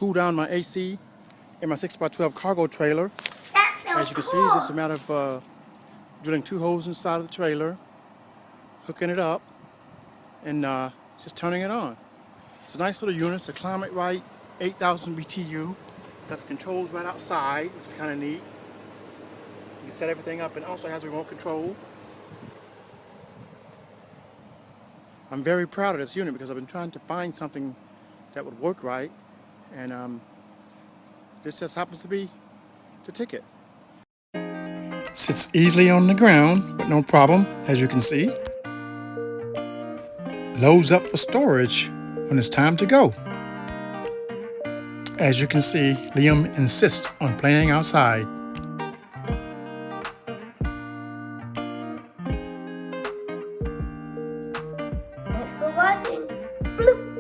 Cool down my AC in my 6x12 cargo trailer. That's so As you can see, it's just a matter of drilling 2 holes inside of the trailer, hooking it up, and just turning it on. It's a nice little unit. It's a Climate Right 8,000 BTU. Got the controls right outside, which is kind of neat. You can set everything up, and also has remote control. I'm very proud of this unit because I've been trying to find something that would work right, and this just happens to be the ticket. Sits easily on the ground with no problem, as you can see. Loads up for storage when it's time to go. As you can see, Liam insists on playing outside. Thanks for watching. Bloop.